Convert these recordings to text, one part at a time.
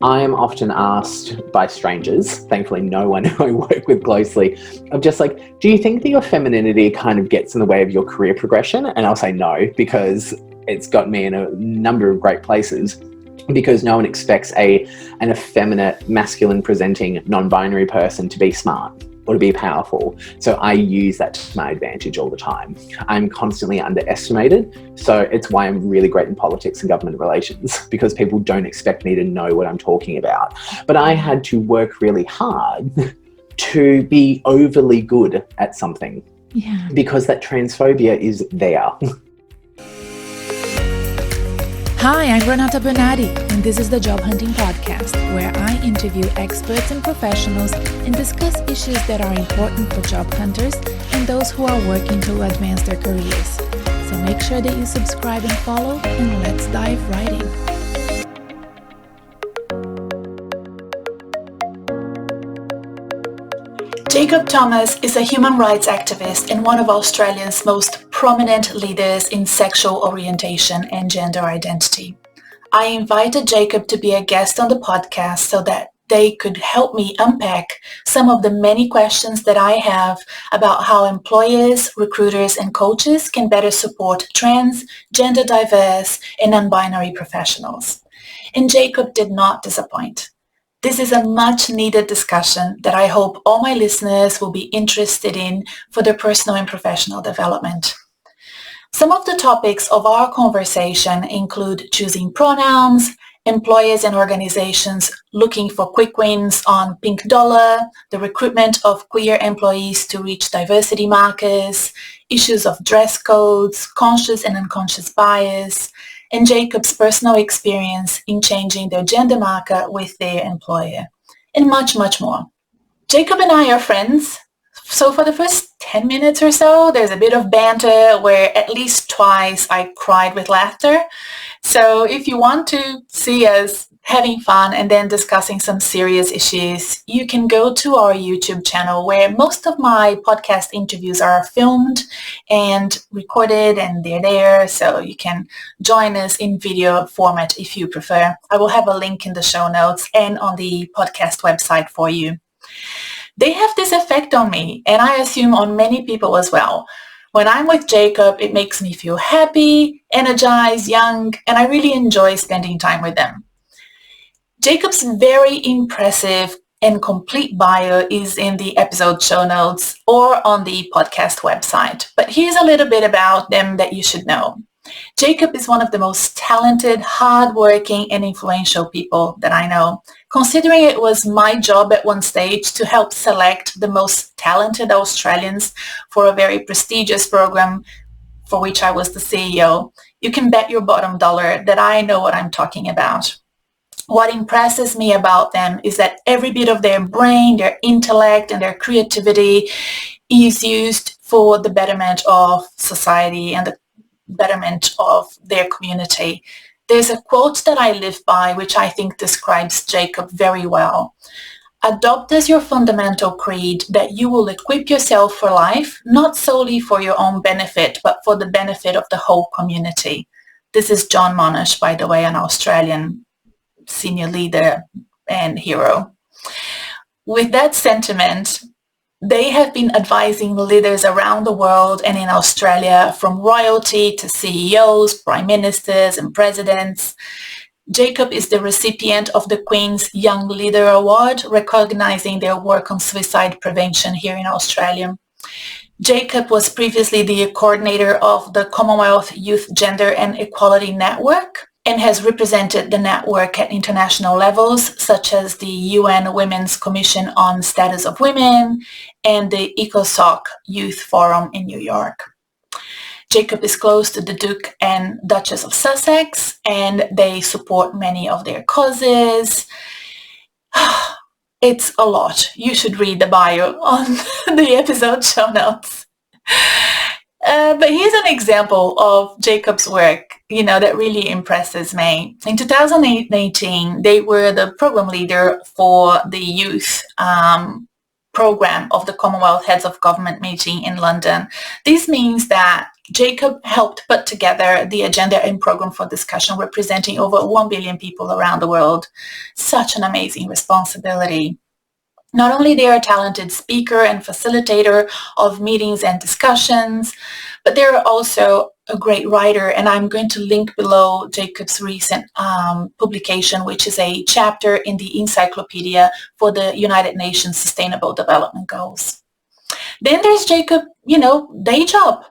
I am often asked by strangers, thankfully no one who I work with closely, of just like, do you think that your femininity kind of gets in the way of your career progression? And I'll say no, because it's got me in a number of great places. Because no one expects an effeminate, masculine presenting, non-binary person to be smart or to be powerful. So I use that to my advantage all the time. I'm constantly underestimated. So it's why I'm really great in politics and government relations, because people don't expect me to know what I'm talking about. But I had to work really hard to be overly good at something. Yeah. Because that transphobia is there. Hi, I'm Renata Bernardi, and this is the Job Hunting Podcast, where I interview experts and professionals and discuss issues that are important for job hunters and those who are working to advance their careers. So make sure that you subscribe and follow, and let's dive right in. Jacob Thomas is a human rights activist and one of Australia's most prominent leaders in sexual orientation and gender identity. I invited Jacob to be a guest on the podcast so that they could help me unpack some of the many questions that I have about how employers, recruiters, and coaches can better support trans, gender diverse, and non-binary professionals. And Jacob did not disappoint. This is a much needed discussion that I hope all my listeners will be interested in for their personal and professional development. Some of the topics of our conversation include choosing pronouns, employers and organizations looking for quick wins on pink dollar, the recruitment of queer employees to reach diversity markers, issues of dress codes, conscious and unconscious bias, and Jacob's personal experience in changing their gender marker with their employer, and much, much more. Jacob and I are friends, so for the first 10 minutes or so, there's a bit of banter where at least twice I cried with laughter. So if you want to see us having fun and then discussing some serious issues, you can go to our YouTube channel where most of my podcast interviews are filmed and recorded, and they're there, so you can join us in video format if you prefer. I will have a link in the show notes and on the podcast website for you. They have this effect on me, and I assume on many people as well. When I'm with Jacob, it makes me feel happy, energized, young, and I really enjoy spending time with them. Jacob's very impressive and complete bio is in the episode show notes or on the podcast website. But here's a little bit about them that you should know. Jacob is one of the most talented, hardworking, and influential people that I know. Considering it was my job at one stage to help select the most talented Australians for a very prestigious program for which I was the CEO, you can bet your bottom dollar that I know what I'm talking about. What impresses me about them is that every bit of their brain, their intellect, and their creativity is used for the betterment of society and the betterment of their community. There's a quote that I live by, which I think describes Jacob very well. Adopt as your fundamental creed that you will equip yourself for life, not solely for your own benefit, but for the benefit of the whole community. This is John Monash, by the way, an Australian senior leader and hero. With that sentiment, they have been advising leaders around the world and in Australia, from royalty to CEOs, prime ministers, and presidents. Jacob is the recipient of the Queen's Young Leader Award, recognizing their work on suicide prevention here in Australia. Jacob was previously the coordinator of the Commonwealth Youth Gender and Equality Network and has represented the network at international levels, such as the UN Women's Commission on Status of Women and the ECOSOC Youth Forum in New York. Jacob is close to the Duke and Duchess of Sussex, and they support many of their causes. It's a lot. You should read the bio on the episode show notes. But here's an example of Jacob's work, that really impresses me. In 2018, they were the program leader for the youth program of the Commonwealth Heads of Government meeting in London. This means that Jacob helped put together the agenda and program for discussion, representing over 1 billion people around the world. Such an amazing responsibility. Not only they are a talented speaker and facilitator of meetings and discussions, but they're also a great writer. And I'm going to link below Jacob's recent publication, which is a chapter in the Encyclopedia for the United Nations Sustainable Development Goals. Then there's Jacob, day job.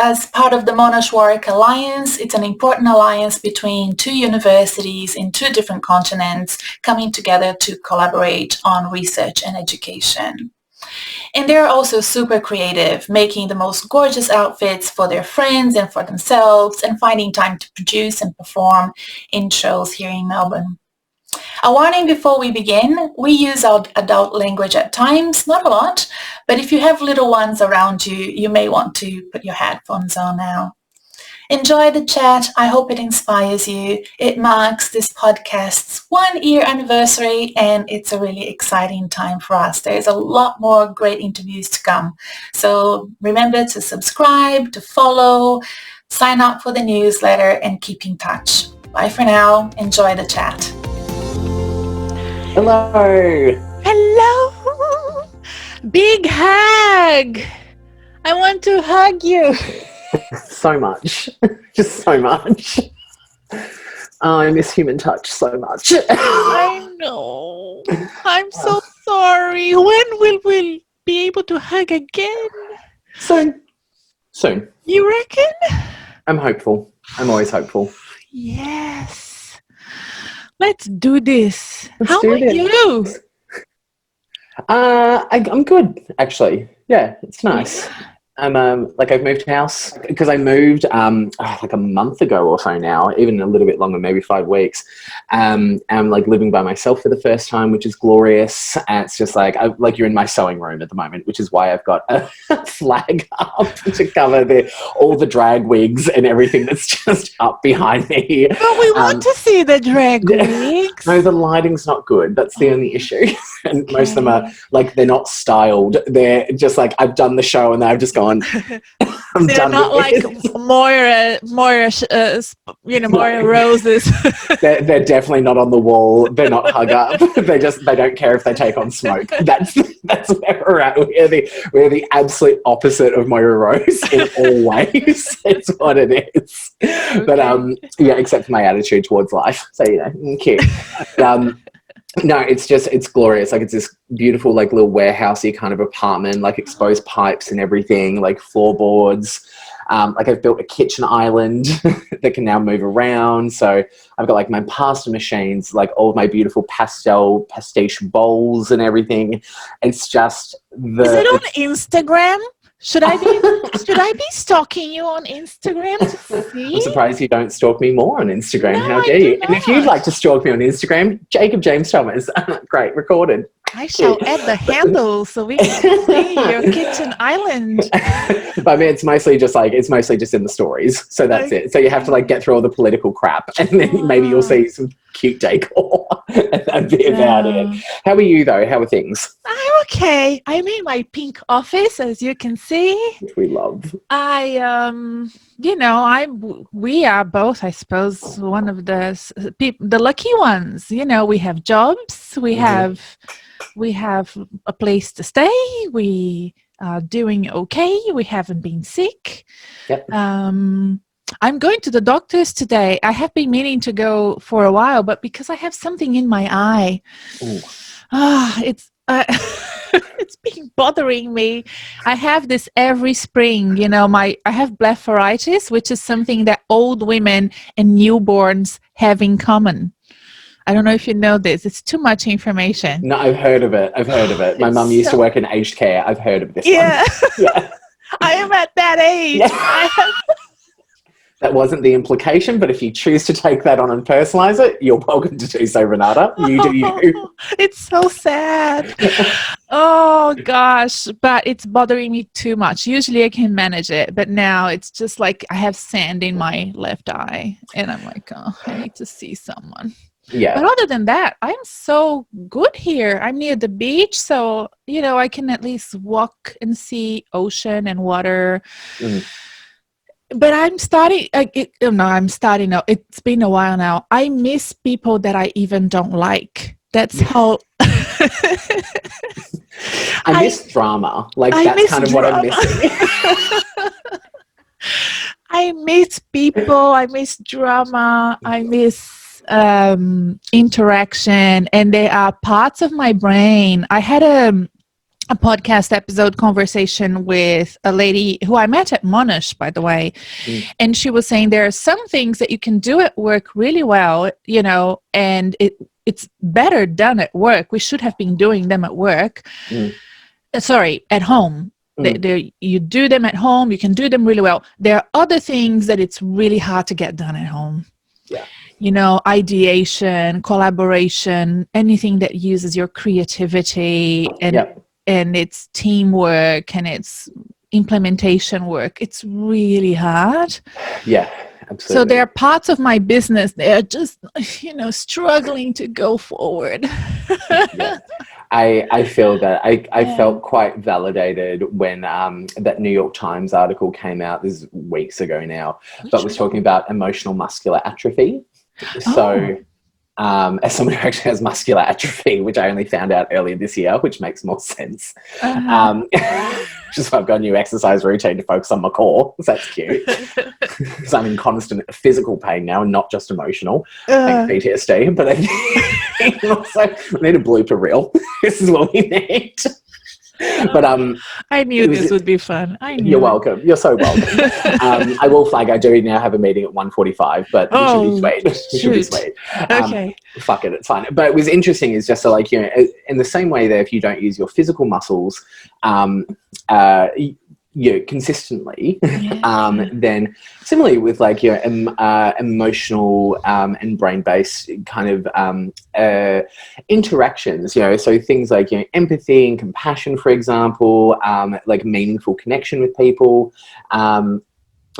As part of the Monash Warwick Alliance, it's an important alliance between two universities in two different continents coming together to collaborate on research and education. And they're also super creative, making the most gorgeous outfits for their friends and for themselves, and finding time to produce and perform in shows here in Melbourne. A warning before we begin, we use our adult language at times, not a lot, but if you have little ones around you, you may want to put your headphones on now. Enjoy the chat. I hope it inspires you. It marks this podcast's 1-year anniversary, and it's a really exciting time for us. There's a lot more great interviews to come. So remember to subscribe, to follow, sign up for the newsletter, and keep in touch. Bye for now. Enjoy the chat. Hello. Hello. Big hug. I want to hug you. So much. Just so much. Oh, I miss human touch so much. I know. I'm so sorry. When will we be able to hug again? Soon. You reckon? I'm hopeful. I'm always hopeful. Yes. Let's do this. Let's How do are this. you? I'm good, actually. Yeah, it's nice. I'm I've moved house because I moved like a month ago or so now, even a little bit longer, maybe 5 weeks. I'm like living by myself for the first time, which is glorious. And it's just like you're in my sewing room at the moment, which is why I've got a flag up to cover all the drag wigs and everything that's just up behind me. But we want to see the drag wigs. No, the lighting's not good. That's the only issue. And most of them are like, they're not styled. They're just like, I've done the show and I've just gone, I'm They're done not with like this. Moira roses. They're definitely not on the wall. They're not hug up. They don't care if they take on smoke. That's where we're at. We're the absolute opposite of Moira Rose in all ways. It's what it is. Okay. But yeah, except for my attitude towards life. So cute. No, it's glorious. Like, it's this beautiful, like, little warehousey kind of apartment, like exposed pipes and everything, like floorboards. Like, I've built a kitchen island that can now move around. So I've got like my pasta machines, like all of my beautiful pastiche bowls and everything. It's just Is it on Instagram? Should I be stalking you on Instagram to see? I'm surprised you don't stalk me more on Instagram. No, How dare you? And if you'd like to stalk me on Instagram, Jacob James Thomas. Great, recorded. I shall add the handle so we can see your kitchen island. But I mean, it's mostly just in the stories. So that's it. So you have to like get through all the political crap, and then maybe you'll see some cute decor. And that'd be about it. How are you though? How are things? I'm okay. I'm in my pink office, as you can see. Which we love. We are both, I suppose, one of the lucky ones. We have jobs. We have a place to stay. We are doing okay. We haven't been sick. Yep. I'm going to the doctor's today. I have been meaning to go for a while, but because I have something in my eye, it's been bothering me. I have this every spring. I have blepharitis, which is something that old women and newborns have in common. I don't know if you know this. It's too much information. No, I've heard of it. My mum used to work in aged care. I've heard of this one. Yeah. I am at that age. Yeah. That wasn't the implication, but if you choose to take that on and personalize it, you're welcome to do so, Renata. You do you. It's so sad. Oh, gosh. But it's bothering me too much. Usually I can manage it, but now it's just like I have sand in my left eye. And I'm like, I need to see someone. Yeah. But other than that, I'm so good here. I'm near the beach, so I can at least walk and see ocean and water. But I'm starting. No, it's been a while now. I miss people that I even don't like. That's how. I miss drama. Like, that's kind of what I'm missing. I miss people. I miss drama. I miss interaction, and they are parts of my brain. I had a podcast episode conversation with a lady who I met at Monash, by the way. And she was saying there are some things that you can do at work really well, and it's better done at work. We should have been doing them at work. Sorry, at home. You do them at home. You can do them really well. There are other things that it's really hard to get done at home. Yeah. Ideation, collaboration, anything that uses your creativity and it's teamwork and it's implementation work. It's really hard. Yeah, absolutely. So there are parts of my business that are just, struggling to go forward. I feel that. I felt quite validated when that New York Times article came out. This is weeks ago now, but was talking about emotional muscular atrophy. So as someone who actually has muscular atrophy, which I only found out earlier this year, which makes more sense. Which is why I've got a new exercise routine to focus on my core. So that's cute. So I'm in constant physical pain now and not just emotional. Thanks PTSD. But I also need a blooper reel. This is what we need. But I knew this would be fun. You're welcome. You're so welcome. I will flag I do now have a meeting at 1:45, but it should be sweet. It should be sweet. Okay. Fuck it, it's fine. But it was interesting is just so in the same way that if you don't use your physical muscles consistently, then similarly with emotional and brain-based kind of interactions, so things like empathy and compassion, for example, like meaningful connection with people,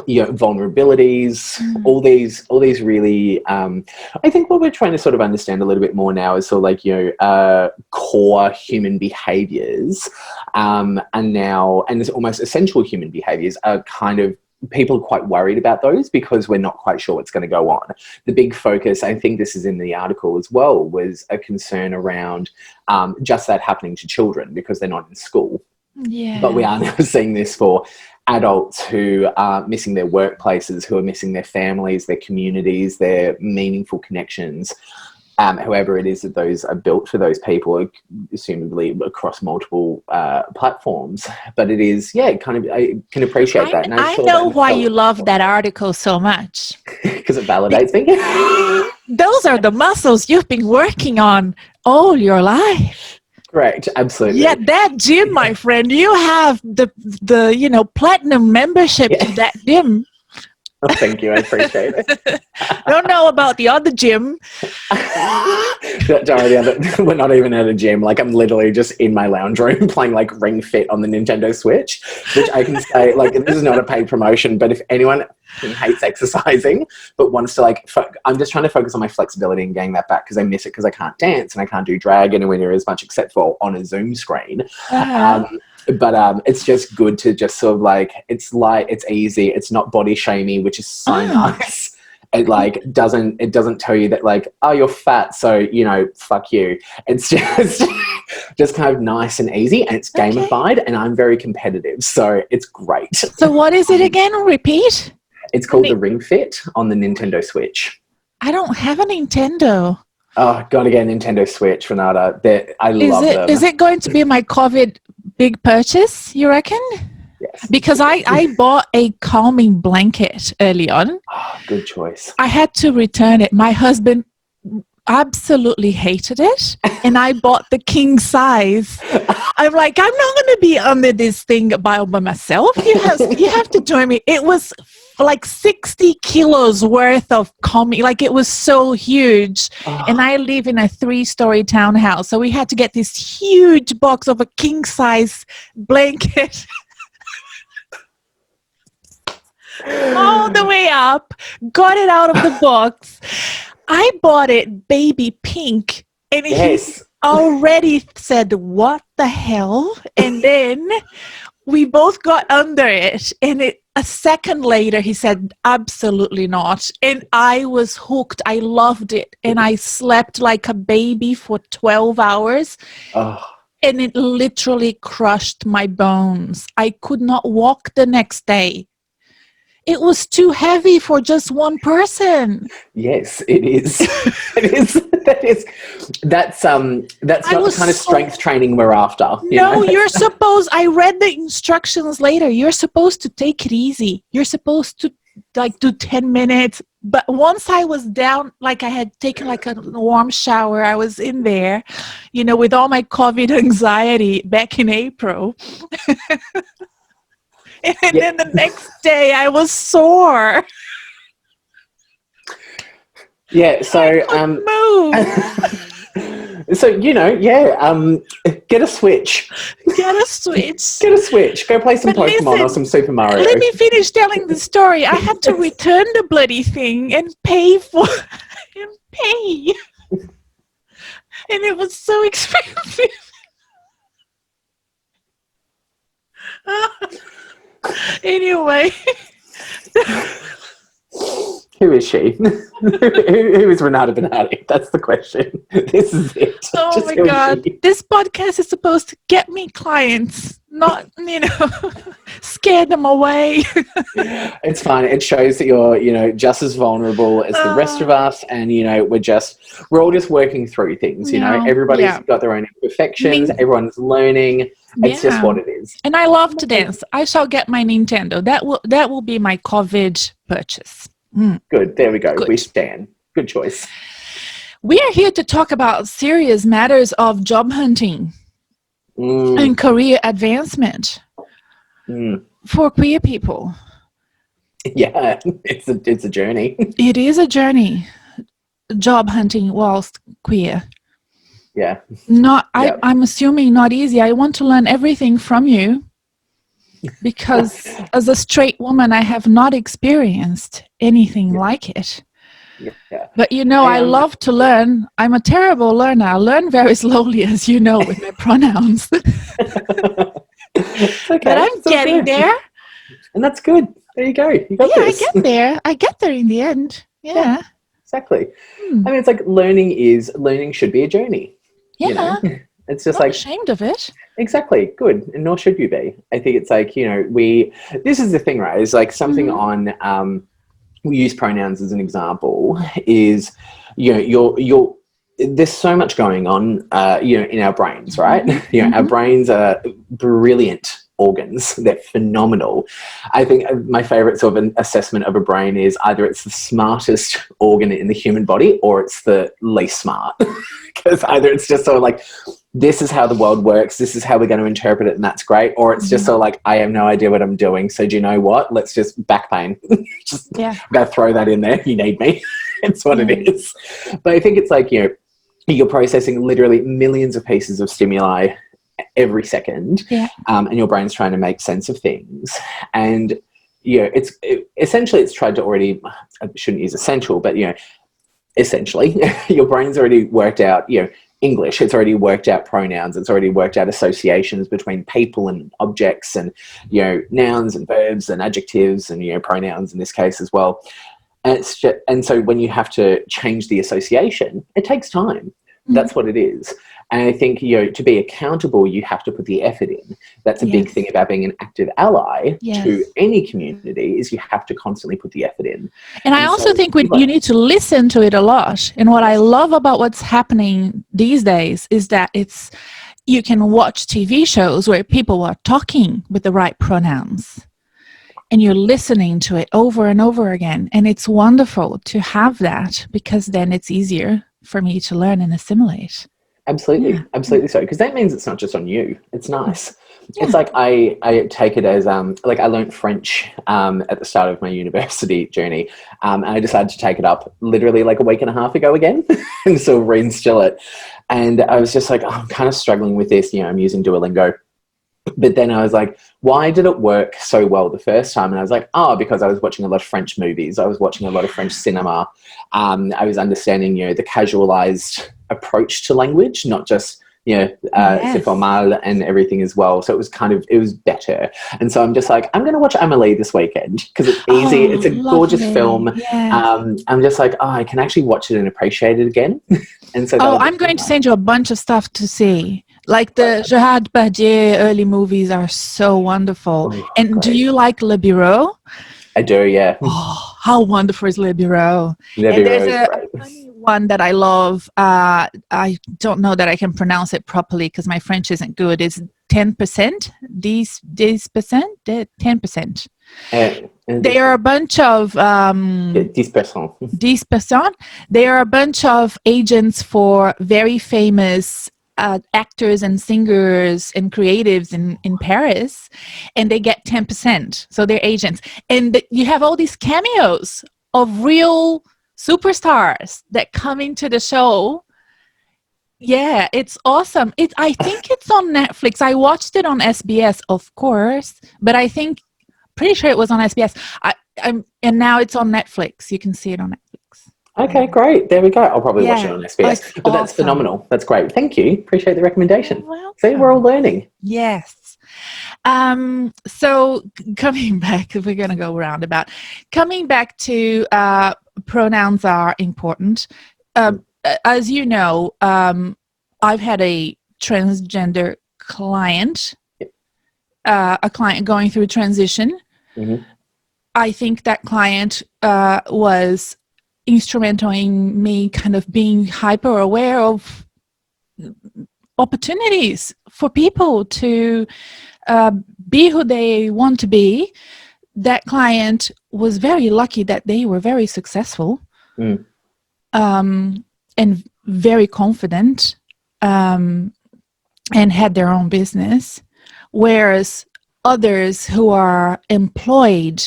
vulnerabilities, all these really I think what we're trying to sort of understand a little bit more now is sort of core human behaviors, and it's almost essential human behaviors are kind of, people are quite worried about those because we're not quite sure what's going to go on. The big focus, I think this is in the article as well, was a concern around just that happening to children because they're not in school. Yeah. But we are now seeing this for adults who are missing their workplaces, who are missing their families, their communities, their meaningful connections. However it is that those are built for those people, assumably across multiple platforms. But it is, I can appreciate that. And I know why you love that article so much. Because it validates me. Those are the muscles you've been working on all your life. Correct, absolutely. Yeah, that gym, my friend, you have the platinum membership to that gym. Oh, thank you, I appreciate it. Don't know about the other gym. We're not even at a gym. Like, I'm literally just in my lounge room playing Ring Fit on the Nintendo Switch, which I can say, this is not a paid promotion, but if anyone hates exercising but wants to I'm just trying to focus on my flexibility and getting that back because I miss it because I can't dance and I can't do drag anywhere near as much except for on a Zoom screen. But it's just good to just sort of it's light, it's easy, it's not body shamey, which is so nice. It doesn't tell you that oh, you're fat, so fuck you. It's just kind of nice and easy, and it's gamified, and I'm very competitive, so it's great. So what is it again? Repeat. It's called the Ring Fit on the Nintendo Switch. I don't have a Nintendo. Oh, gotta get a Nintendo Switch, Renata. I love them. Is it going to be my COVID big purchase, you reckon? Yes. Because I bought a calming blanket early on. Oh, good choice. I had to return it. My husband absolutely hated it, and I bought the king size. I'm like, I'm not going to be under this thing by myself. You have to join me. It was 60 kilos worth of calming. It was so huge. Oh. And I live in a 3-story townhouse, so we had to get this huge box of a king size blanket. All the way up, got it out of the box. I bought it baby pink, and Yes. he already said, "What the hell?" And then we both got under it, and a second later he said, "Absolutely not." And I was hooked. I loved it, and I slept like a baby for 12 hours. Oh, And it literally crushed my bones. I could not walk the next day. It was too heavy for just one person. yes, it is. It is. That's not the kind of strength training we're after. No, I read the instructions later. You're supposed to take it easy. You're supposed to like do 10 minutes. But once I was down, like I had taken like a warm shower, I was in there, with all my COVID anxiety back in April. And then the next day I was sore. Yeah, so move. So get a Switch. Get a Switch. Get a Switch. Go play some Pokemon or some Super Mario. Let me finish telling the story. I had to return the bloody thing and pay. And it was so expensive. Anyway. Who is she? Who is Renata Bernardi? That's the question. This is it. Oh my God. This podcast is supposed to get me clients, not, scare them away. It's fine. It shows that you're, just as vulnerable as the rest of us. And, we're all just working through things, Everybody's got their own imperfections. Everyone's learning. It's just what it is. And I love to dance. I shall get my Nintendo. That will be my COVID purchase. Good. There we go. Good. We stand. Good choice. We are here to talk about serious matters of job hunting and career advancement for queer people. Yeah, it's a journey. It is a journey. Job hunting whilst queer. Yeah. I'm assuming not easy. I want to learn everything from you. Because as a straight woman, I have not experienced anything like it. Yeah. But I love to learn. I'm a terrible learner. I learn very slowly, as you know, with my pronouns. It's okay. But I'm getting there. And that's good. There you go. You got this. I get there. I get there in the end. Yeah. Exactly. I mean, it's like learning should be a journey. Yeah. It's just not ashamed of it. Exactly. Good. And nor should you be. I think it's like, this is the thing, right? It's like something on, we use pronouns as an example is, there's so much going on, in our brains, right? Our brains are brilliant organs. They're phenomenal. I think my favorite sort of an assessment of a brain is either it's the smartest organ in the human body or it's the least smart. Because either it's just sort of like, this is how the world works, this is how we're going to interpret it, and that's great. Or it's just sort of like, I have no idea what I'm doing. So do you know what? Let's just back pain. I'm going to throw that in there. You need me. It's what it is. But I think it's like, you're processing literally millions of pieces of stimuli every second, and your brain's trying to make sense of things. And essentially it's tried to already, I shouldn't use essential, but essentially your brain's already worked out English, it's already worked out pronouns, it's already worked out associations between people and objects, and nouns and verbs and adjectives and pronouns in this case as well. And so when you have to change the association, it takes time. That's what it is. And I think, to be accountable, you have to put the effort in. That's a big thing about being an active ally to any community, is you have to constantly put the effort in. And I also think you need to listen to it a lot. And what I love about what's happening these days is that you can watch TV shows where people are talking with the right pronouns. And you're listening to it over and over again. And it's wonderful to have that, because then it's easier for me to learn and assimilate. Absolutely. Absolutely so. Because that means it's not just on you. It's nice. It's like I take it as, like I learned French at the start of my university journey. And I decided to take it up literally like a week and a half ago again and sort of reinstill it. And I was just like, I'm kind of struggling with this. I'm using Duolingo. But then I was like, why did it work so well the first time? And I was like, oh, because I was watching a lot of French movies. I was watching a lot of French cinema. I was understanding, the casualized approach to language, not just, c'est Yes. formal and everything as well. So it was better. And so I'm just like, I'm going to watch Amelie this weekend because it's easy. Oh, It's a gorgeous lovely. film. Yes. I'm just like, I can actually watch it and appreciate it again. And so Oh, I'm going to send you a bunch of stuff to see. Like the Gerard Depardieu early movies are so wonderful. Oh, And do great. you like Le Bureau? I do, yeah. Oh, how wonderful is Le Bureau? Le And Bureau there's is a great. funny one that I love. I don't know that I can pronounce it properly because my French isn't good. It's 10%, 10%. They are a bunch of 10%. 10%. They are a bunch of agents for very famous actors and singers and creatives in Paris, and they get 10%. So they're agents. And you have all these cameos of real superstars that come into the show. Yeah, it's awesome. I think it's on Netflix. I watched it on SBS, of course, but pretty sure it was on SBS. And now it's on Netflix. You can see it on Netflix. Okay, great. There we go. I'll probably watch it on SBS. It's But that's awesome. phenomenal. That's great. Thank you. Appreciate the recommendation. You're welcome. See, we're all learning. Yes. So coming back, if we're going to go roundabout, coming back to pronouns are important. As you know, I've had a transgender client, a client going through transition. Mm-hmm. I think that client was instrumental in me kind of being hyper aware of opportunities for people to be who they want to be. That client was very lucky that they were very successful and very confident and had their own business, whereas others who are employed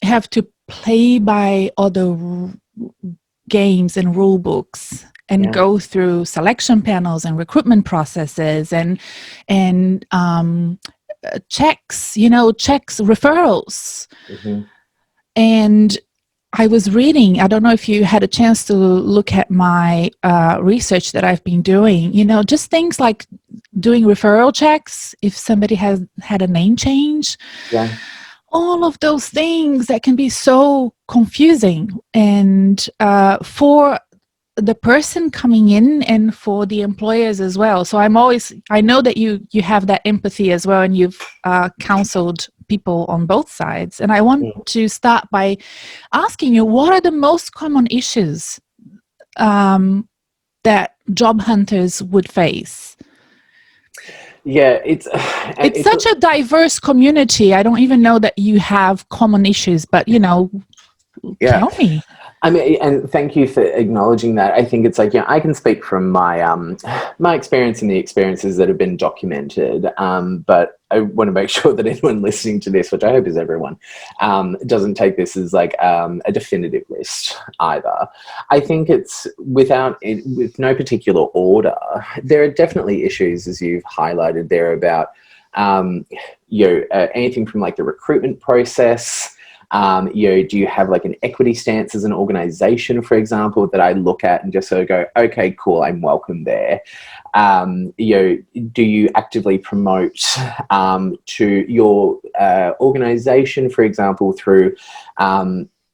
have to play by other games and rule books and go through selection panels and recruitment processes and checks, referrals. Mm-hmm. And I was reading, I don't know if you had a chance to look at my research that I've been doing, just things like doing referral checks if somebody has had a name change. Yeah. All of those things that can be so confusing, and for the person coming in and for the employers as well. So I know that you have that empathy as well, and you've counseled people on both sides. And I want to start by asking you, what are the most common issues that job hunters would face? Yeah, it's such a diverse community. I don't even know that you have common issues, but tell me. I mean, and thank you for acknowledging that. I think it's like, I can speak from my my experience and the experiences that have been documented, but I want to make sure that anyone listening to this, which I hope is everyone, doesn't take this as like a definitive list either. I think it's with no particular order. There are definitely issues, as you've highlighted there, about anything from like the recruitment process. Do you have like an equity stance as an organization, for example, that I look at and just sort of go, okay, cool, I'm welcome there. Do you actively promote to your organization, for example, through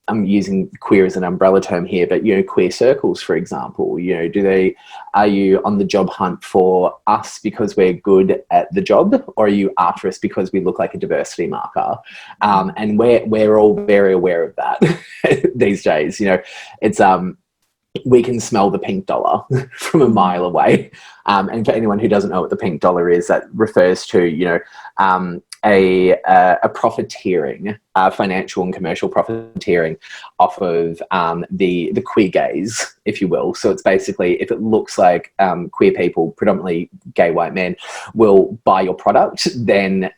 I'm using queer as an umbrella term here, but queer circles, for example, are you on the job hunt for us because we're good at the job, or are you after us because we look like a diversity marker? And we're all very aware of that these days. It's we can smell the pink dollar from a mile away. And for anyone who doesn't know what the pink dollar is, that refers to, a profiteering, financial and commercial profiteering off of the queer gaze, if you will. So it's basically, if it looks like queer people, predominantly gay white men, will buy your product, then,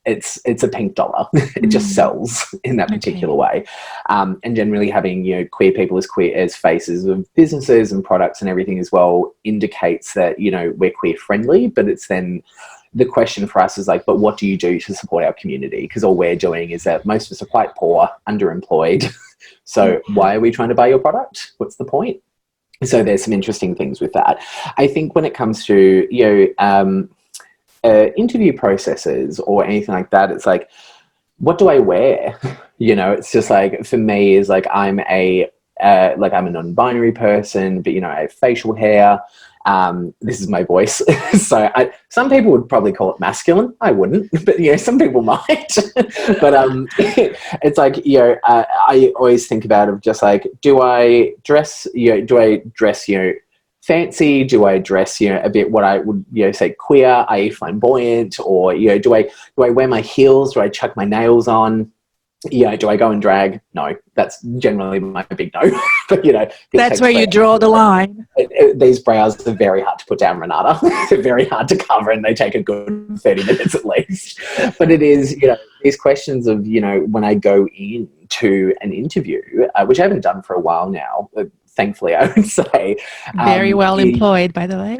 it's a pink dollar. It just sells in that particular way. And generally having, you know, queer people as faces of businesses and products and everything as well indicates that, you know, we're queer friendly, but it's then the question for us is like, but what do you do to support our community? Because all we're doing is that most of us are quite poor, underemployed. So why are we trying to buy your product? What's the point? So there's some interesting things with that. I think when it comes to, you know, interview processes or anything like that, it's like, what do I wear? You know, it's just like, for me is like, I'm a non-binary person, but, you know, I have facial hair. This is my voice. So some people would probably call it masculine. I wouldn't, but, you know, some people might. But it's like, you know, I always think about it just like, do I dress, you know, fancy? Do I dress, you know, a bit what I would, you know, say queer, i.e. flamboyant? Or, you know, do I wear my heels? Do I chuck my nails on? You know, do I go and drag? No, that's generally my big no. But, you know, that's where you draw the line. These brows are very hard to put down, Renata. They're very hard to cover, and they take a good 30 minutes at least. But it is, you know, these questions of, you know, when I go into an interview, which I haven't done for a while now, thankfully, I would say. Very well employed, by the way.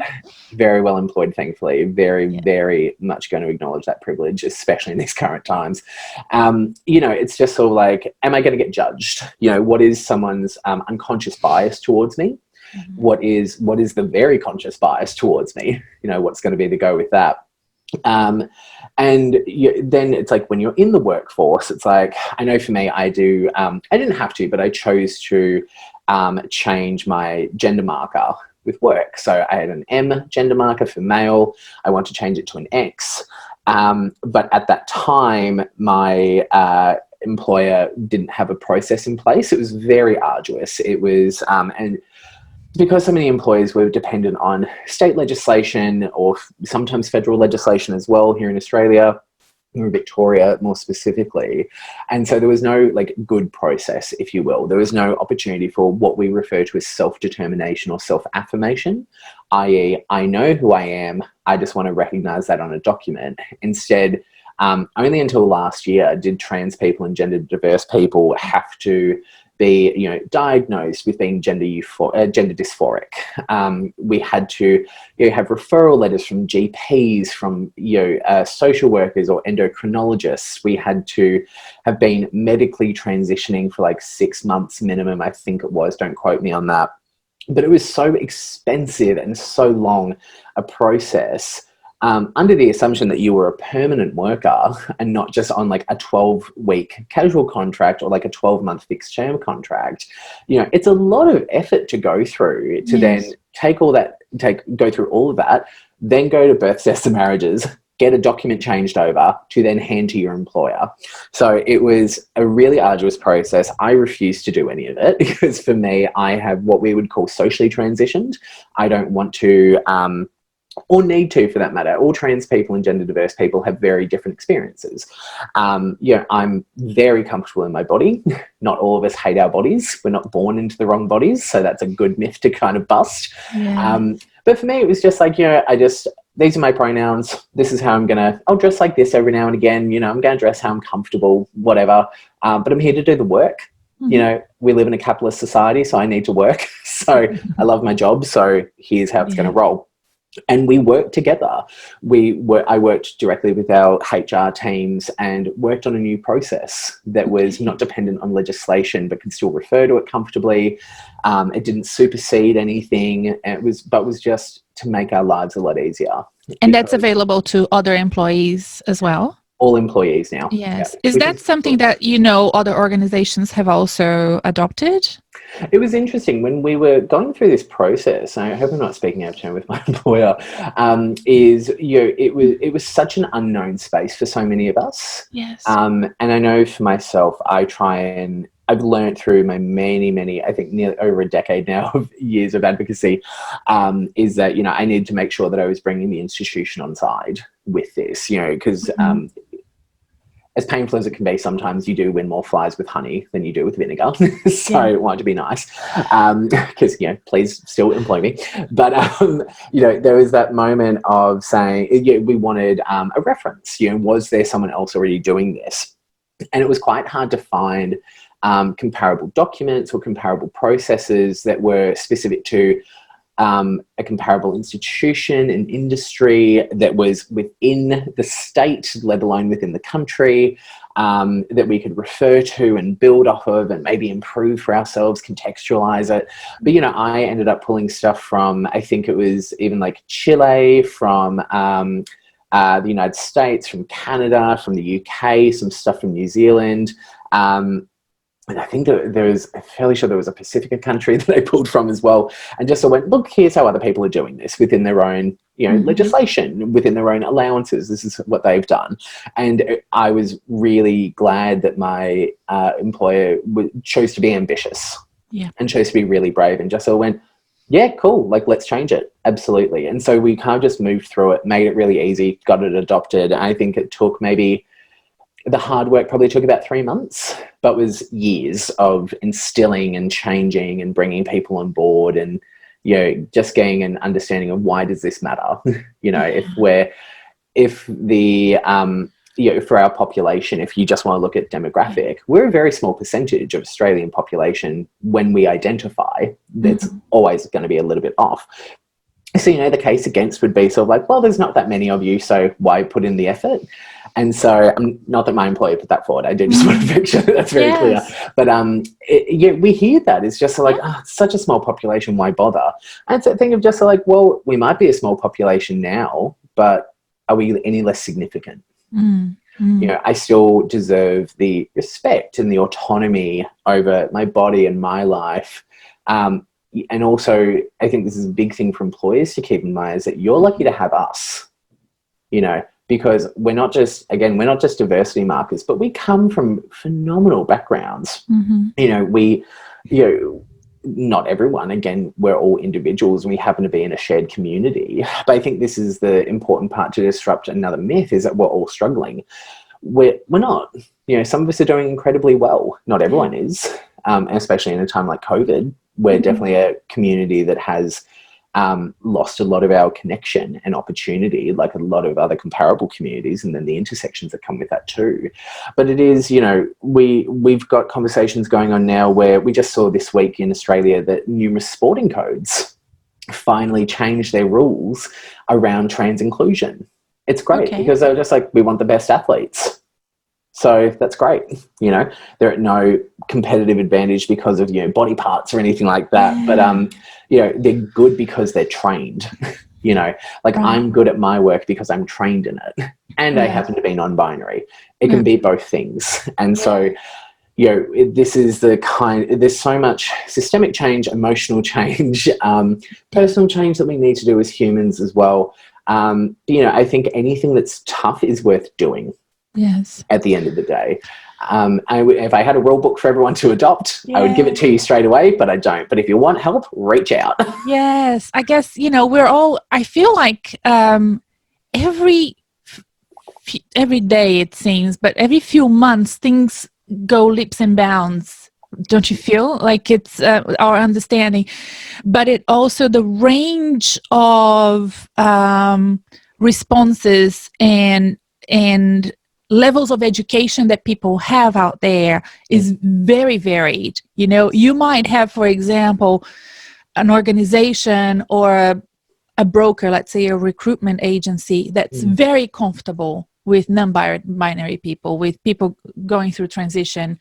Very well employed, thankfully. Very much going to acknowledge that privilege, especially in these current times. You know, it's just sort of like, am I going to get judged? You know, what is someone's unconscious bias towards me? What is the very conscious bias towards me? You know, what's going to be the go with that? And then it's like when you're in the workforce, it's like, I know for me, I didn't have to, but I chose to change my gender marker with work. So I had an M gender marker for male. I want to change it to an X. But at that time, my employer didn't have a process in place. It was very arduous. It was, and because so many employers were dependent on state legislation or sometimes federal legislation as well here in Australia, or Victoria more specifically. And so there was no like good process, if you will. There was no opportunity for what we refer to as self-determination or self-affirmation, i.e. I know who I am, I just want to recognize that on a document. Instead, only until last year did trans people and gender diverse people have to be, you know, diagnosed with being gender dysphoric. We had to, you know, have referral letters from GPs, from, you know, social workers or endocrinologists. We had to have been medically transitioning for like 6 months minimum, I think it was. Don't quote me on that. But it was so expensive and so long a process. Under the assumption that you were a permanent worker and not just on like a 12-week casual contract or like a 12-month fixed term contract, you know, it's a lot of effort to go through to then go through all of that, then go to birth deaths and marriages, get a document changed over to then hand to your employer. So it was a really arduous process. I refused to do any of it because for me, I have what we would call socially transitioned. I don't want to, or need to for that matter. All trans people and gender diverse people have very different experiences. You know, I'm very comfortable in my body. Not all of us hate our bodies. We're not born into the wrong bodies. So that's a good myth to kind of bust. Yeah. But for me, it was just like, you know, these are my pronouns. This is how I'll dress like this every now and again. You know, I'm going to dress how I'm comfortable, whatever. But I'm here to do the work. You know, we live in a capitalist society, so I need to work. So I love my job. So here's how it's going to roll. And we worked together. I worked directly with our HR teams and worked on a new process that was not dependent on legislation, but could still refer to it comfortably. It didn't supersede anything. It was just to make our lives a lot easier. And that's available to other employees as well? All employees now. Yes. Yeah. Is that something that, you know, other organizations have also adopted? It was interesting when we were going through this process. I hope I'm not speaking out of turn with my employer. It was such an unknown space for so many of us. Yes. And I know for myself, I've learned through my many, I think nearly over a decade now of years of advocacy, is that, you know, I needed to make sure that I was bringing the institution on side with this, you know, because as painful as it can be, sometimes you do win more flies with honey than you do with vinegar. So I want to be nice, because, please still employ me. But, there was that moment of saying, we wanted a reference. Was there someone else already doing this? And it was quite hard to find comparable documents or comparable processes that were specific to a comparable institution, an industry that was within the state, let alone within the country, that we could refer to and build off of and maybe improve for ourselves, contextualize it. But, I ended up pulling stuff from, I think it was even like Chile, from the United States, from Canada, from the UK, some stuff from New Zealand. And I think I'm fairly sure there was a Pacifica country that I pulled from as well. And just went, look, here's how other people are doing this within their own, legislation, within their own allowances. This is what they've done. And I was really glad that my employer chose to be ambitious and chose to be really brave, and just went, yeah, cool. Like, let's change it. Absolutely. And so we kind of just moved through it, made it really easy, got it adopted. I think it took the hard work probably took about 3 months, but was years of instilling and changing and bringing people on board, and, just getting an understanding of why does this matter? For our population, if you just want to look at demographic, we're a very small percentage of Australian population when we identify. That's always going to be a little bit off. So, the case against would be sort of like, well, there's not that many of you, so why put in the effort? And so, not that my employer put that forward. I do just want to make sure that's very clear. But we hear that. It's just like, it's such a small population, why bother? And it's a thing of just like, well, we might be a small population now, but are we any less significant? I still deserve the respect and the autonomy over my body and my life. And also, I think this is a big thing for employers to keep in mind, is that you're lucky to have us, because we're not just diversity markers, but we come from phenomenal backgrounds. Not everyone, again, we're all individuals and we happen to be in a shared community. But I think this is the important part to disrupt another myth, is that we're all struggling. We're not. Some of us are doing incredibly well. Not everyone is, and especially in a time like COVID. We're definitely a community that has lost a lot of our connection and opportunity, like a lot of other comparable communities, and then the intersections that come with that too. But it is, we've got conversations going on now where we just saw this week in Australia that numerous sporting codes finally changed their rules around trans inclusion. It's great because they're just like, we want the best athletes. So that's great. They're at no competitive advantage because of, body parts or anything like that. But, they're good because they're trained, I'm good at my work because I'm trained in it. And I happen to be non-binary. It can be both things. And so, this is there's so much systemic change, emotional change, personal change that we need to do as humans as well. I think anything that's tough is worth doing. Yes. At the end of the day. If I had a rule book for everyone to adopt, I would give it to you straight away, but I don't. But if you want help, reach out. Yes. I guess, I feel like every day it seems, but every few months things go leaps and bounds. Don't you feel like it's our understanding? But it also, the range of responses and levels of education that people have out there is very varied. You might have, for example, an organization or a broker, let's say a recruitment agency, that's very comfortable with non-binary people, with people going through transition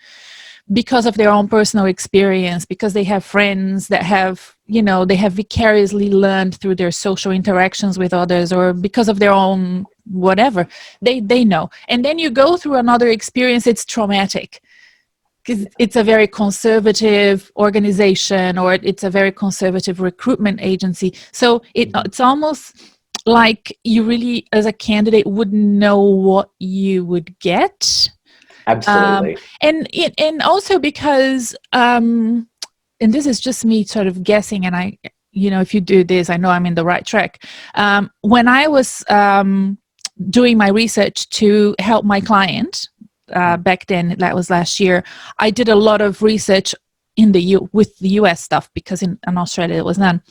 because of their own personal experience, because they have friends that have, they have vicariously learned through their social interactions with others, or because of their own whatever, they know. And then you go through another experience, it's traumatic because it's a very conservative organization, or it's a very conservative recruitment agency. So it's almost like you really, as a candidate, wouldn't know what you would get. Absolutely. And also because, and this is just me sort of guessing, and I, if you do this, I know I'm in the right track. When I was doing my research to help my client, back then, that was last year, I did a lot of research with the US stuff, because in Australia there was none.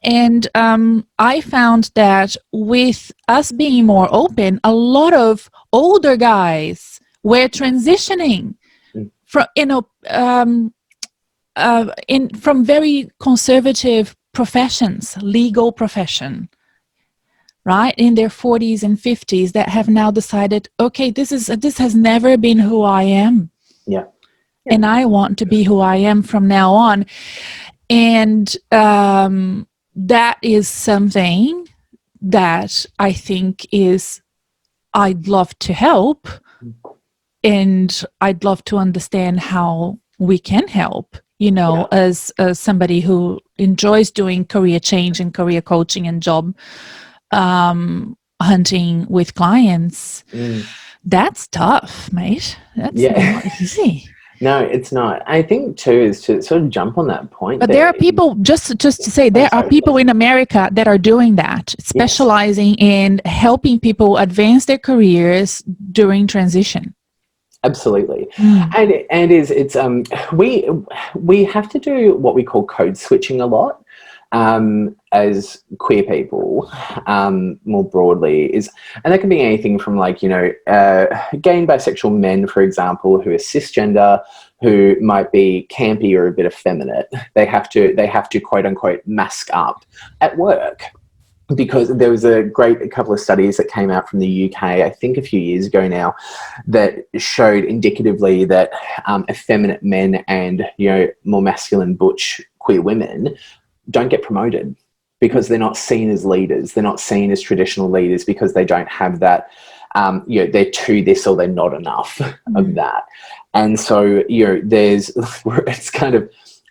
And I found that with us being more open, a lot of older guys were transitioning from, from very conservative professions, legal profession, right, in their 40s and 50s, that have now decided, okay, this has never been who I am. Yeah. And I want to be who I am from now on. And that is something that I think I'd love to help. And I'd love to understand how we can help, as somebody who enjoys doing career change and career coaching and job hunting with clients. That's tough, mate. That's not easy. No, it's not. I think too is to sort of jump on that point. But there are people, just to say, there are people in America that are doing that, specializing in helping people advance their careers during transition. Absolutely. And we have to do what we call code switching a lot. As queer people, more broadly, and that can be anything from gay and bisexual men, for example, who are cisgender, who might be campy or a bit effeminate. They have to quote unquote mask up at work, because there was a couple of studies that came out from the UK, I think a few years ago now, that showed indicatively that effeminate men and more masculine butch queer women don't get promoted, because they're not seen as leaders. They're not seen as traditional leaders, because they don't have that, they're too this or they're not enough of that. And so, it's kind of,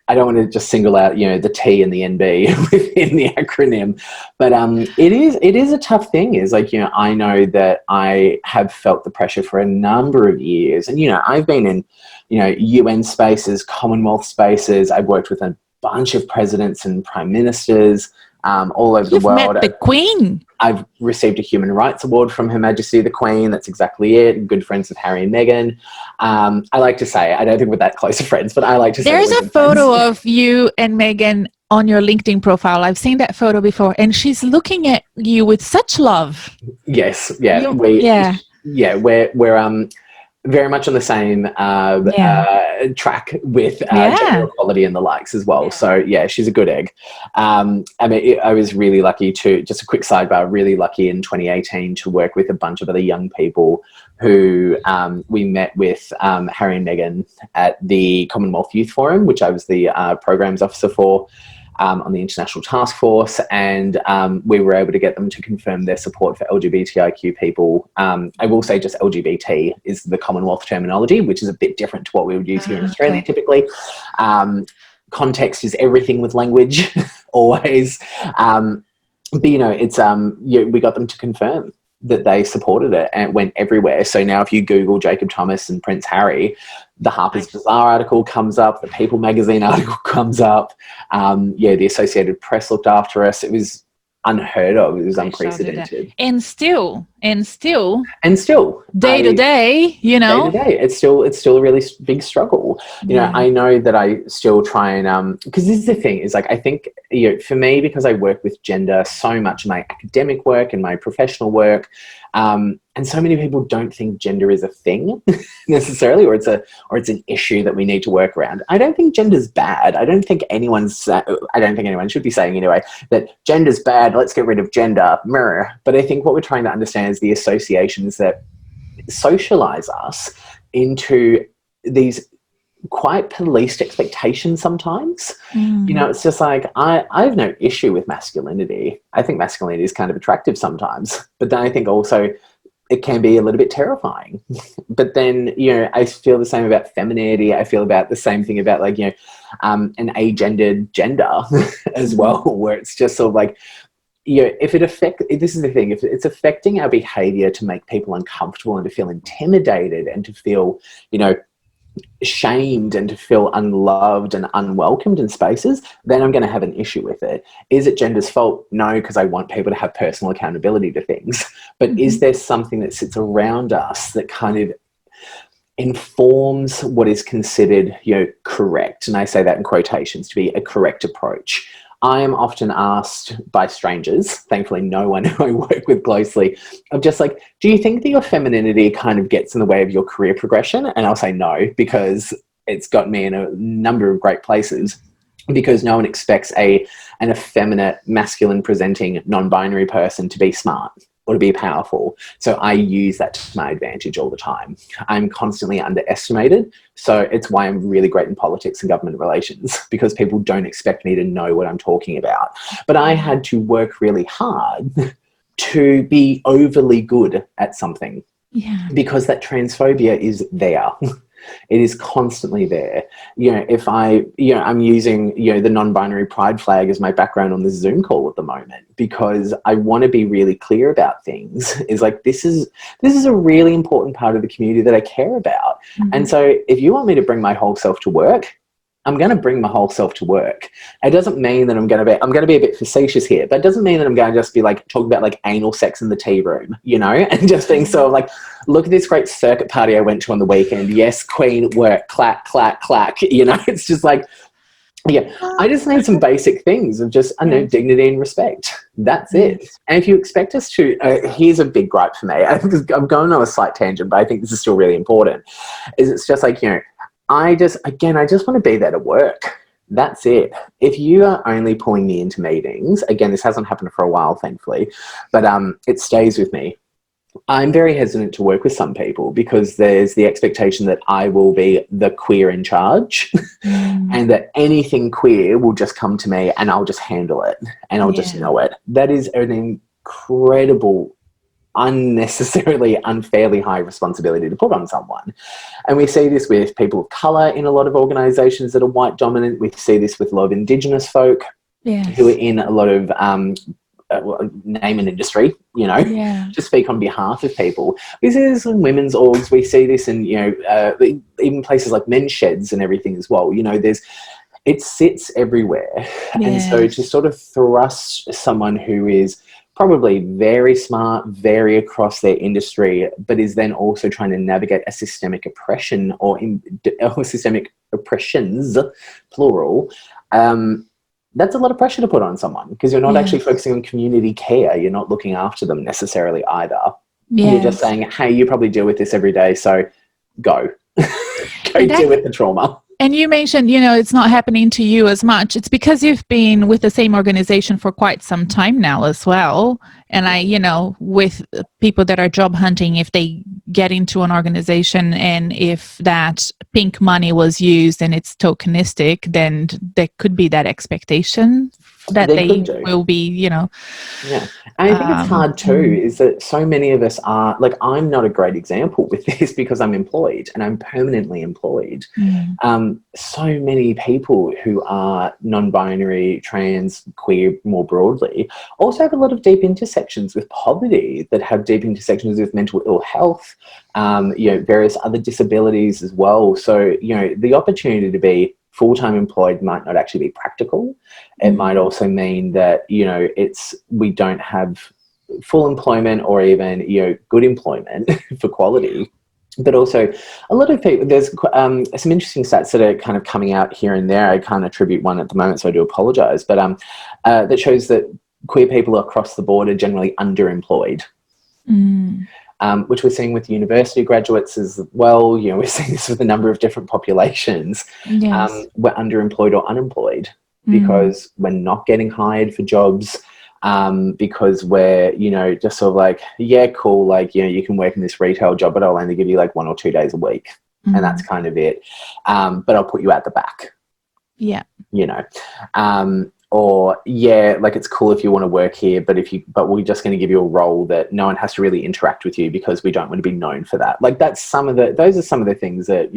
I don't want to just single out, the T and the NB within the acronym, but it is a tough thing. I know that I have felt the pressure for a number of years, and, I've been in, UN spaces, Commonwealth spaces. I've worked with a bunch of presidents and prime ministers all over the world. You've met the Queen. I've received a Human Rights Award from Her Majesty the Queen. That's exactly it. Good friends with Harry and Meghan. I like to say, I don't think we're that close of friends, but I like to say there's a photo of you and Meghan on your LinkedIn profile. I've seen that photo before, and she's looking at you with such love. Yes, yeah, we're very much on the same track with gender equality and the likes as well. So she's a good egg. I was really lucky just a quick sidebar, really lucky in 2018 to work with a bunch of other young people who we met with Harry and Meghan at the Commonwealth Youth Forum, which I was the programs officer for. On the International Task Force, and we were able to get them to confirm their support for LGBTIQ people. I will say just LGBT is the Commonwealth terminology, which is a bit different to what we would use here in Australia typically. Context is everything with language, always. But, it's we got them to confirm that they supported it, and it went everywhere. So now if you Google Jacob Thomas and Prince Harry, the Harper's Bazaar article comes up, the People magazine article comes up. The Associated Press looked after us. It was unheard of. It was unprecedented. And still, day to day, it's still a really big struggle. I know that I still try and because this is the thing, is I think for me, because I work with gender so much in my academic work and my professional work, and so many people don't think gender is a thing necessarily, or it's an issue that we need to work around. I don't think gender's bad. I don't think anyone should be saying anyway that gender's bad. Let's get rid of gender. But I think what we're trying to understand is the associations that socialize us into these quite policed expectations sometimes. It's just I have no issue with masculinity. I think masculinity is kind of attractive sometimes, but then I think also it can be a little bit terrifying. But then, I feel the same about femininity. I feel about the same thing about an agendered gender as well, where it's just sort of this is the thing, if it's affecting our behavior to make people uncomfortable and to feel intimidated and to feel, shamed and to feel unloved and unwelcomed in spaces, then I'm going to have an issue with it. Is it gender's fault? No, because I want people to have personal accountability to things. But is there something that sits around us that kind of informs what is considered, correct. And I say that in quotations, to be a correct approach. I am often asked by strangers, thankfully no one who I work with closely, of just like, do you think that your femininity kind of gets in the way of your career progression? And I'll say no, because it's got me in a number of great places, because no one expects an effeminate, masculine presenting, non-binary person to be smart or to be powerful. So I use that to my advantage all the time. I'm constantly underestimated. So it's why I'm really great in politics and government relations, because people don't expect me to know what I'm talking about. But I had to work really hard to be overly good at something, because that transphobia is there. It is constantly there. If I'm using, the non-binary pride flag as my background on this Zoom call at the moment, because I want to be really clear about things. Is like, this is a really important part of the community that I care about. Mm-hmm. And so if you want me to bring my whole self to work, I'm going to bring my whole self to work. It doesn't mean that I'm going to be a bit facetious here, but it doesn't mean that I'm going to just be like talking about like anal sex in the tea room, and just being sort of like, look at this great circuit party I went to on the weekend. Yes, queen, work, clack, clack, clack. It's just like, I just need some basic things of just, dignity and respect. That's it. And if you expect us to, here's a big gripe for me. I'm going on a slight tangent, but I think this is still really important. Is it's just like, I just want to be there to work. That's it. If you are only pulling me into meetings, again, this hasn't happened for a while, thankfully, but it stays with me. I'm very hesitant to work with some people because there's the expectation that I will be the queer in charge and that anything queer will just come to me and I'll just handle it and I'll just know it. That is an incredible, unnecessarily unfairly high responsibility to put on someone. And we see this with people of colour in a lot of organisations that are white dominant. We see this with a lot of Indigenous folk who are in a lot of name and industry, to speak on behalf of people. We see this in women's orgs. We see this in, even places like men's sheds and everything as well. It sits everywhere. And so to sort of thrust someone who is probably very smart, very across their industry, but is then also trying to navigate a systemic oppression or systemic oppressions, plural, that's a lot of pressure to put on someone because you're not actually focusing on community care. You're not looking after them necessarily either. You're just saying, hey, you probably deal with this every day, so go. Deal with the trauma. And you mentioned, it's not happening to you as much. It's because you've been with the same organization for quite some time now as well. And with people that are job hunting, if they get into an organization and if that pink money was used and it's tokenistic, then there could be that expectation that they will be, Yeah. And I think it's hard too, is that so many of us are, like, I'm not a great example with this because I'm employed and I'm permanently employed. So many people who are non-binary, trans, queer more broadly also have a lot of deep intersections with poverty, that have deep intersections with mental ill health, various other disabilities as well. So, the opportunity to be full-time employed might not actually be practical. It might also mean that, we don't have full employment or even, good employment for quality. But also a lot of people, there's some interesting stats that are kind of coming out here and there. I can't attribute one at the moment, so I do apologise. But that shows that queer people across the board are generally underemployed. Which we're seeing with university graduates as well. We're seeing this with a number of different populations. We're underemployed or unemployed because we're not getting hired for jobs, because we're, just sort of like, yeah, cool, like, you can work in this retail job, but I'll only give you like 1 or 2 days a week. And that's kind of it. But I'll put you out the back. Or like, it's cool if you want to work here, but we're just going to give you a role that no one has to really interact with you because we don't want to be known for that. Like, those are some of the things that,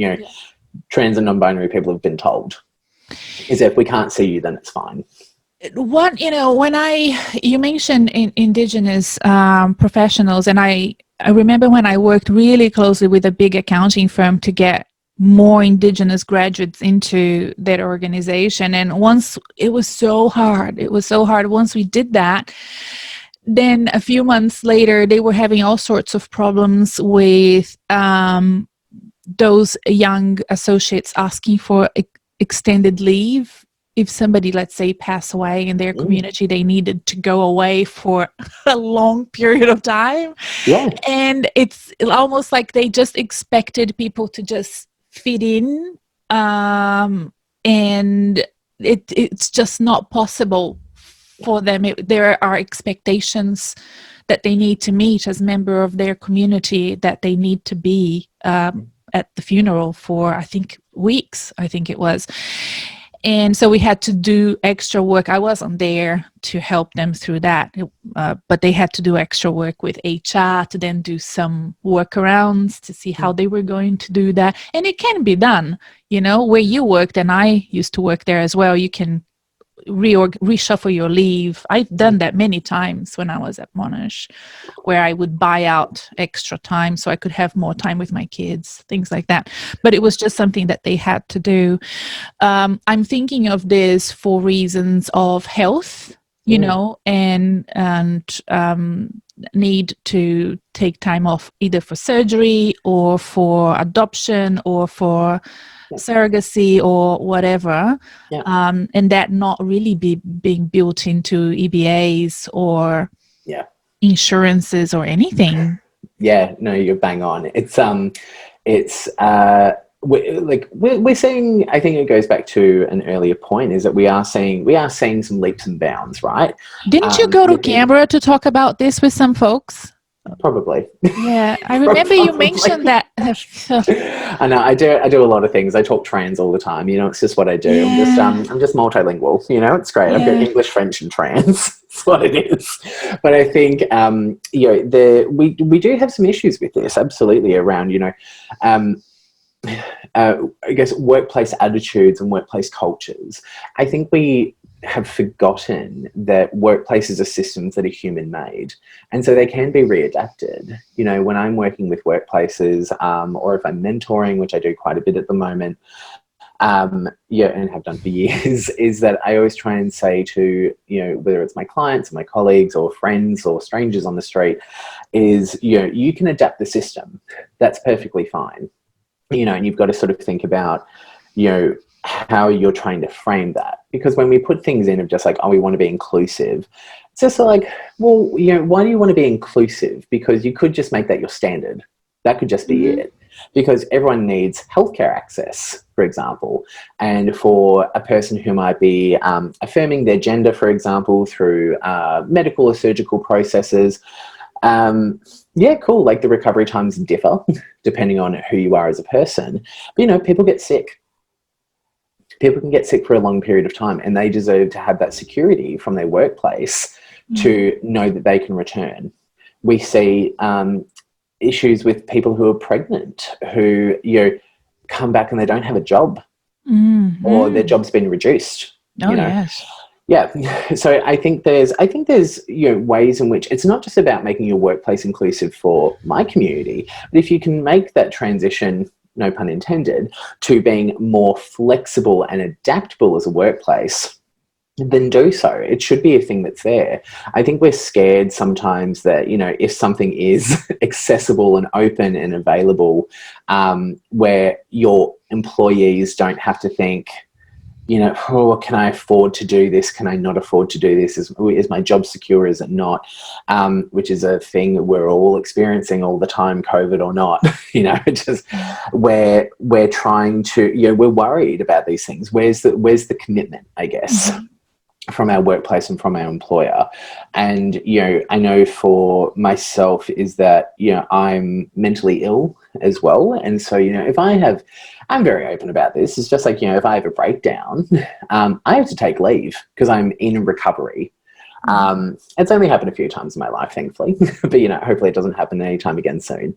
trans and non-binary people have been told, is that if we can't see you, then it's fine. When you mentioned Indigenous professionals, and I remember when I worked really closely with a big accounting firm to get more Indigenous graduates into that organization. And once it was so hard. Once we did that, then a few months later, they were having all sorts of problems with those young associates asking for extended leave. If somebody, let's say, passed away in their community, they needed to go away for a long period of time. Yeah. And it's almost like they just expected people to just fit in. And it's just not possible for them. There are expectations that they need to meet as member of their community, that they need to be at the funeral for, I think, weeks, I think it was. And so we had to do extra work. I wasn't there to help them through that, but they had to do extra work with HR to then do some workarounds to see how they were going to do that. And it can be done, you know, where you worked, and I used to work there as well. You can reshuffle your leave. I've done that many times when I was at Monash, where I would buy out extra time so I could have more time with my kids, things like that. But it was just something that they had to do. I'm thinking of this for reasons of health, you know, and need to take time off either for surgery or for adoption or for surrogacy or whatever, and that not really being built into EBAs or insurances or anything. Yeah, no, you're bang on. We're seeing, I think it goes back to an earlier point, is that we are seeing some leaps and bounds, right? Didn't you go to Canberra to talk about this with some folks? Probably. Yeah, I remember you mentioned that. I know. I do a lot of things. I talk trans all the time. You know, it's just what I do. Yeah. I'm just multilingual. You know, it's great. I've got Yeah. English, French, and trans. That's what it is. But I think you know, we do have some issues with this. Absolutely, around, you know, I guess workplace attitudes and workplace cultures. I think we have forgotten that workplaces are systems that are human made, and so they can be readapted. You know, when I'm working with workplaces, or if I'm mentoring, which I do quite a bit at the moment, and have done for years, is that I always try and say to, you know, whether it's my clients or my colleagues or friends or strangers on the street, is, you know, you can adapt the system. That's perfectly fine. You know, and you've got to sort of think about, you know, how you're trying to frame that. Because when we put things in of just like, oh, we want to be inclusive, it's just like, well, you know, why do you want to be inclusive? Because you could just make that your standard. That could just be it. Because everyone needs healthcare access, for example. And for a person who might be affirming their gender, for example, through medical or surgical processes, yeah, cool. Like the recovery times differ depending on who you are as a person. But, you know, people get sick. People can get sick for a long period of time, and they deserve to have that security from their workplace to know that they can return. We see issues with people who are pregnant, who, you know, come back and they don't have a job, or their job's been reduced. Oh, you know? yes. Yeah. So I think there's, you know, ways in which it's not just about making your workplace inclusive for my community, but if you can make that transition, no pun intended, to being more flexible and adaptable as a workplace, then do so. It should be a thing that's there. I think we're scared sometimes that, you know, if something is accessible and open and available, where your employees don't have to think, you know, oh, can I afford to do this? Can I not afford to do this? Is my job secure? Is it not? Which is a thing we're all experiencing all the time, COVID or not. You know, just where we're trying to, you know, we're worried about these things. Where's the commitment, I guess, from our workplace and from our employer? And, you know, I know for myself is that, you know, I'm mentally ill as well. And so, you know, I'm very open about this. It's just like, you know, if I have a breakdown, I have to take leave because I'm in recovery. It's only happened a few times in my life, thankfully, but, you know, hopefully it doesn't happen anytime again soon.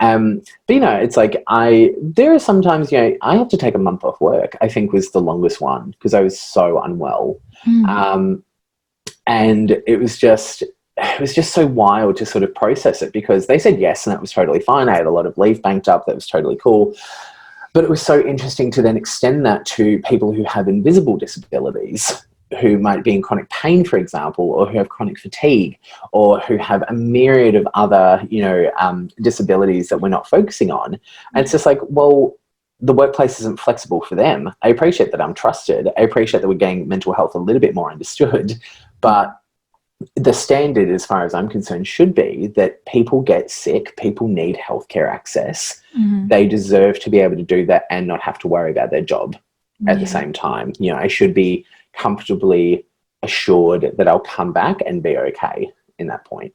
But, you know, it's like there are sometimes, you know, I have to take a month off work, I think was the longest one, because I was so unwell. And it was just so wild to sort of process it, because they said yes and that was totally fine. I had a lot of leave banked up. That was totally cool. But it was so interesting to then extend that to people who have invisible disabilities, who might be in chronic pain, for example, or who have chronic fatigue, or who have a myriad of other, disabilities that we're not focusing on. And it's just like, well, the workplace isn't flexible for them. I appreciate that I'm trusted. I appreciate that we're getting mental health a little bit more understood, but the standard, as far as I'm concerned, should be that people get sick, people need healthcare access. They deserve to be able to do that and not have to worry about their job at the same time. I should be comfortably assured that I'll come back and be okay in that point.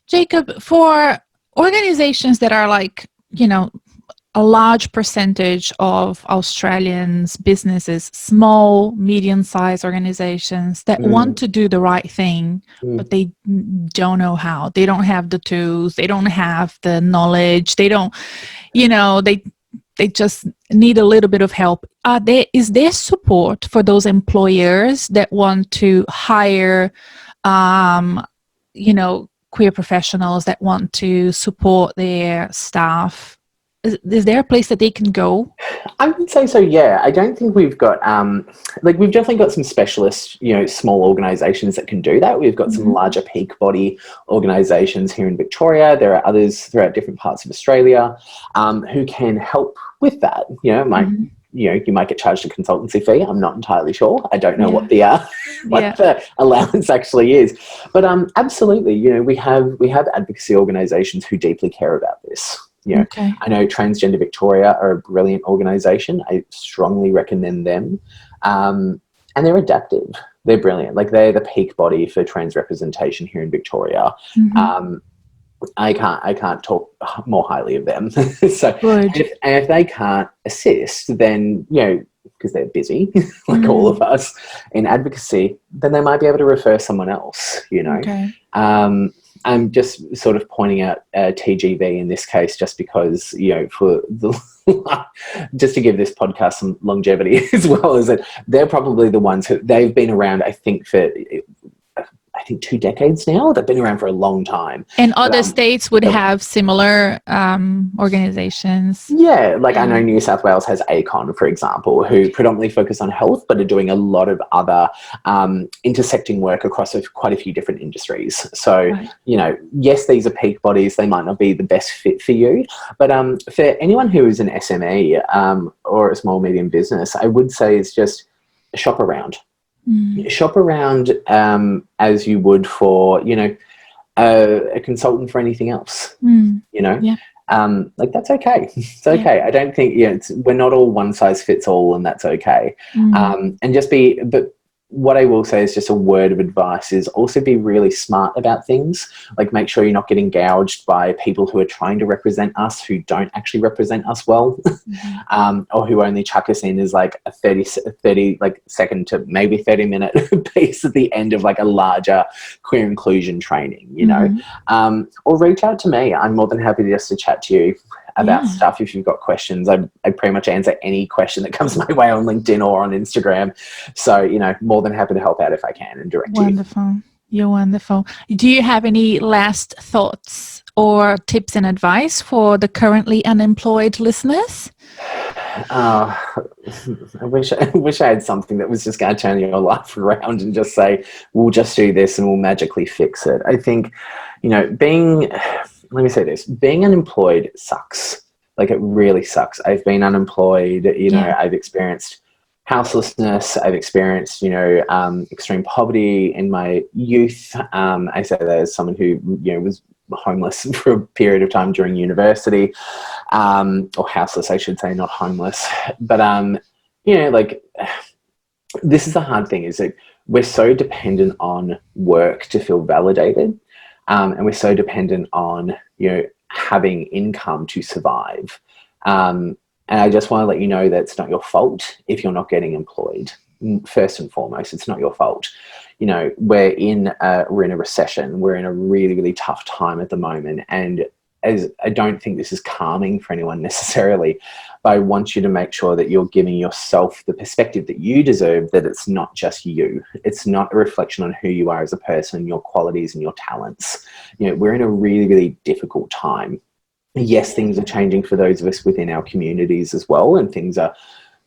Jacob, for organizations that are like, a large percentage of Australians, businesses, small, medium-sized organizations that want to do the right thing, but they don't know how. They don't have the tools. They don't have the knowledge. They don't, they just need a little bit of help. Is there support for those employers that want to hire, queer professionals, that want to support their staff? Is there a place that they can go? I would say so, yeah. I don't think we've got, we've definitely got some specialist, small organisations that can do that. We've got some larger peak body organisations here in Victoria. There are others throughout different parts of Australia who can help with that. You might get charged a consultancy fee. I'm not entirely sure. I don't know what the the allowance actually is. But absolutely, we have advocacy organisations who deeply care about this. I know Transgender Victoria are a brilliant organisation. I strongly recommend them. And they're adaptive. They're brilliant. Like, they're the peak body for trans representation here in Victoria. I can't talk more highly of them. So if they can't assist, then, because they're busy, like all of us in advocacy, then they might be able to refer someone else, I'm just sort of pointing out TGV in this case, just because, for the just to give this podcast some longevity as well, is that they're probably the ones they've been around, I think 2 decades now. They've been around for a long time. And other states would have similar organizations. Yeah, I know New South Wales has ACON, for example, who predominantly focus on health, but are doing a lot of other intersecting work across quite a few different industries. So, yes, these are peak bodies. They might not be the best fit for you, but for anyone who is an SME or a small, medium business, I would say it's just shop around. Shop around as you would for, a consultant for anything else, that's okay. It's okay. I don't think, we're not all one size fits all, and that's okay. But what I will say is just a word of advice is also be really smart about things. Like, make sure you're not getting gouged by people who are trying to represent us who don't actually represent us well, or who only chuck us in as like a 30 second to maybe 30-minute piece at the end of like a larger queer inclusion training, or reach out to me. I'm more than happy just to chat to you about stuff. If you've got questions, I pretty much answer any question that comes my way on LinkedIn or on Instagram. So, more than happy to help out if I can and direct you. Wonderful. You're wonderful. Do you have any last thoughts or tips and advice for the currently unemployed listeners? I wish I had something that was just going to turn your life around and just say, we'll just do this and we'll magically fix it. I think, let me say this, being unemployed sucks. Like, it really sucks. I've been unemployed, I've experienced houselessness. I've experienced, extreme poverty in my youth. I say that as someone who, was homeless for a period of time during university, or houseless, I should say, not homeless. But, this is the hard thing, is that we're so dependent on work to feel validated. And we're so dependent on, having income to survive. And I just want to let you know that it's not your fault if you're not getting employed. First and foremost, it's not your fault. We're in a recession. We're in a really, really tough time at the moment. And as I don't think this is calming for anyone necessarily, but I want you to make sure that you're giving yourself the perspective that you deserve, that it's not just you. It's not a reflection on who you are as a person, your qualities and your talents. We're in a really, really difficult time. Yes, things are changing for those of us within our communities as well, and things are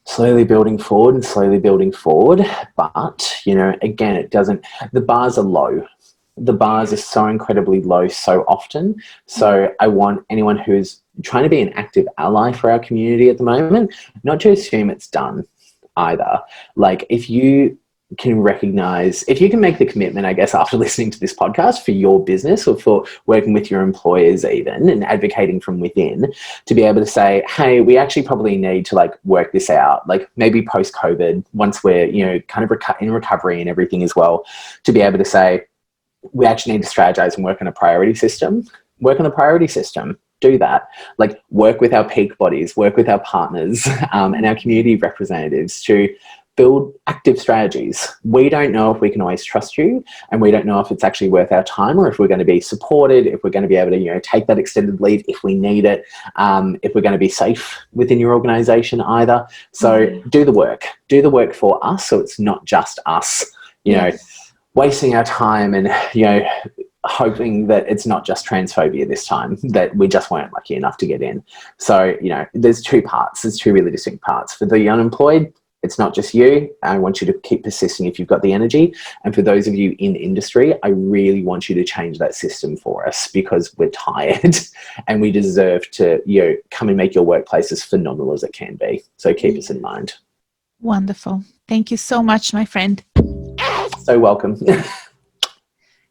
slowly building forward and slowly building forward. But, you know, again, it doesn't, the bars are low. The bars are so incredibly low so often. So I want anyone who's trying to be an active ally for our community at the moment, not to assume it's done either. Like, if you can recognize, if you can make the commitment, I guess, after listening to this podcast for your business or for working with your employers even and advocating from within, to be able to say, hey, we actually probably need to like work this out, like maybe post-COVID, once we're, you know, kind of in recovery and everything as well, to be able to say, we actually need to strategize and work on a priority system. Do that. Like, work with our peak bodies, work with our partners and our community representatives to build active strategies. We don't know if we can always trust you, and we don't know if it's actually worth our time, or if we're going to be supported, if we're going to be able to, you know, take that extended leave if we need it, if we're going to be safe within your organization either. So do the work for us, so it's not just us, you know, wasting our time and, you know, hoping that it's not just transphobia this time, that we just weren't lucky enough to get in. So, you know, there's two really distinct parts. For the unemployed, it's not just you. I want you to keep persisting if you've got the energy. And for those of you in industry, I really want you to change that system for us, because we're tired and we deserve to, you know, come and make your workplace as phenomenal as it can be. So keep us in mind. Wonderful. Thank you so much, my friend. So welcome.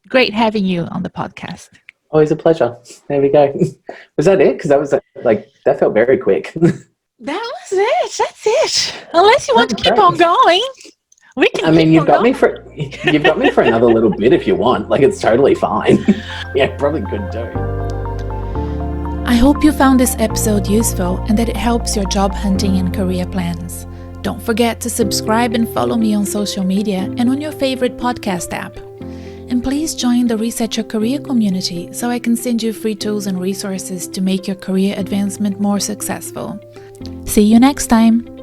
Great having you on the podcast. Always a pleasure. There we go. Was that it? Because that was like, that felt very quick. That was it. That's it. Unless you want to keep on going, we can. I mean, you've got me for another little bit if you want. Like, it's totally fine. Yeah, probably could do. I hope you found this episode useful and that it helps your job hunting and career plans. Don't forget to subscribe and follow me on social media and on your favorite podcast app. And please join the Reset Your Career community so I can send you free tools and resources to make your career advancement more successful. See you next time!